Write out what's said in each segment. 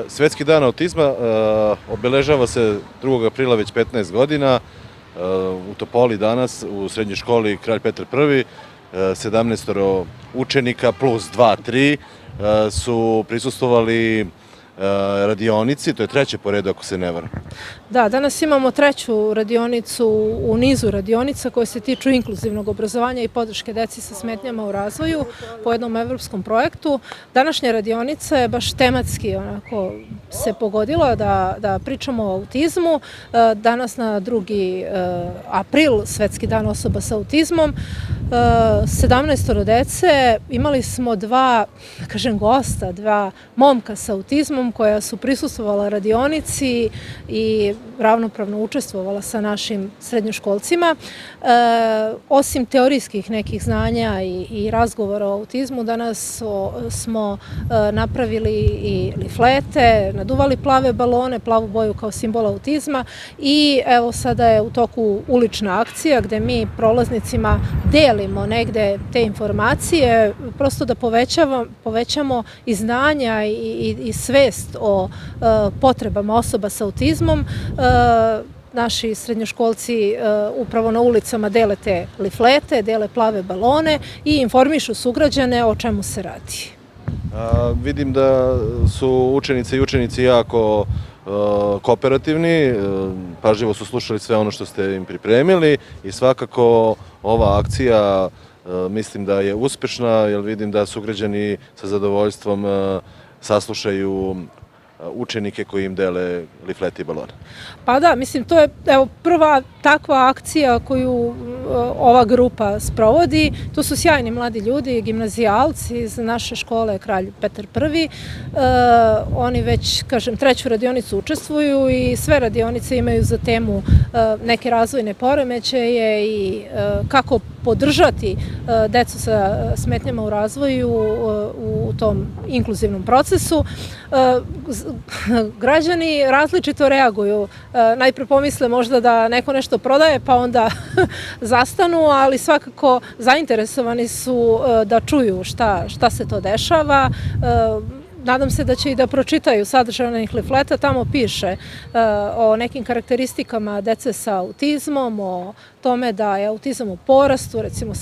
Svetski dan autizma obeležava se 2. aprila već 15 godina. U Topoli danas u srednjoj školi Kralj Petar I 17 učenika plus 2-3 su prisustvovali radionici, to je treće po redu ako se ne varam. Da, danas imamo treću radionicu u nizu radionica koje se tiču inkluzivnog obrazovanja i podrške deci sa smetnjama u razvoju po jednom evropskom projektu. Današnja radionica je baš tematski onako se pogodila da pričamo o autizmu. Danas na 2. april, Svetski dan osoba sa autizmom, 17 dece, imali smo dva momka sa autizmom koja su prisustvovala radionici i ravnopravno učestvovala sa našim srednjoškolcima. Osim teorijskih nekih znanja i razgovora o autizmu, danas smo napravili i liflete, naduvali plave balone, plavu boju kao simbol autizma i evo sada je u toku ulična akcija gde mi prolaznicima delimo negde te informacije, prosto da povećamo i znanja i svest o potrebama osoba sa autizmom. Naši srednjoškolci upravo na ulicama dele te liflete, dele plave balone i informišu sugrađane o čemu se radi. Vidim da su učenice i učenici jako kooperativni, pažljivo su slušali sve ono što ste im pripremili i svakako ova akcija mislim da je uspešna jer vidim da sugrađani sa zadovoljstvom saslušaju učenike koji im dele liflete i balone. Pa da, mislim, to je prva takva akcija koju ova grupa sprovodi. To su sjajni mladi ljudi, gimnazijalci iz naše škole Kralj Petar I. Oni već, treću radionicu učestvuju i sve radionice imaju za temu neke razvojne poremećaje i kako podržati decu sa smetnjama u razvoju u tom inkluzivnom procesu. Građani različito reaguju. Najpre pomisle možda da neko nešto prodaje pa onda zastanu, ali svakako zainteresovani su da čuju šta se to dešava. Nadam se da će i da pročitaju sadržaj onih lifleta, tamo piše o nekim karakteristikama dece sa autizmom, o tome da je autizam u porastu, recimo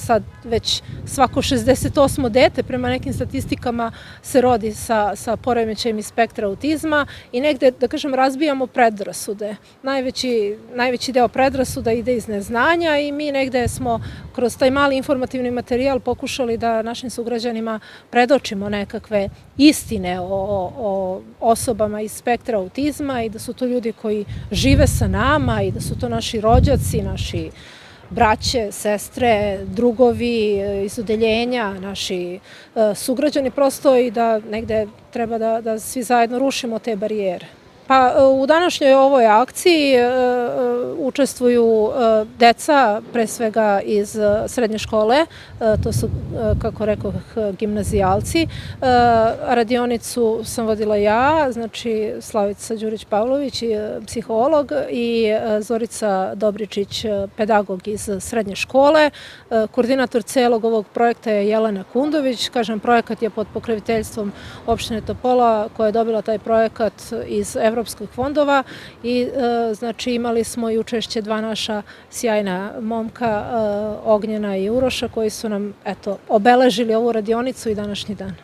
sad već svako 68. dete prema nekim statistikama se rodi sa poremećajem iz spektra autizma i negde, da kažem, razbijamo predrasude. Najveći deo predrasuda ide iz neznanja i mi negde smo kroz taj mali informativni materijal pokušali da našim sugrađanima predočimo nekakve istine o osobama iz spektra autizma i da su to ljudi koji žive sa nama i da su to naši rođaci, naši braće, sestre, drugovi iz odeljenja, naši sugrađani prosto i da negde treba da svi zajedno rušimo te barijere. Pa u današnjoj ovoj akciji učestvuju deca, pre svega iz srednje škole, to su, kako rekoh, gimnazijalci. Radionicu sam vodila ja, znači Slavica Đurić-Pavlović, psiholog, i Zorica Dobričić, pedagog iz srednje škole. Koordinator celog ovog projekta je Jelena Kundović. Kažem, projekat je pod pokroviteljstvom opštine Topola koja je dobila taj projekat iz evropskih fondova i znači imali smo i učešće dva naša sjajna momka, Ognjena i Uroša, koji su nam obeležili ovu radionicu i današnji dan.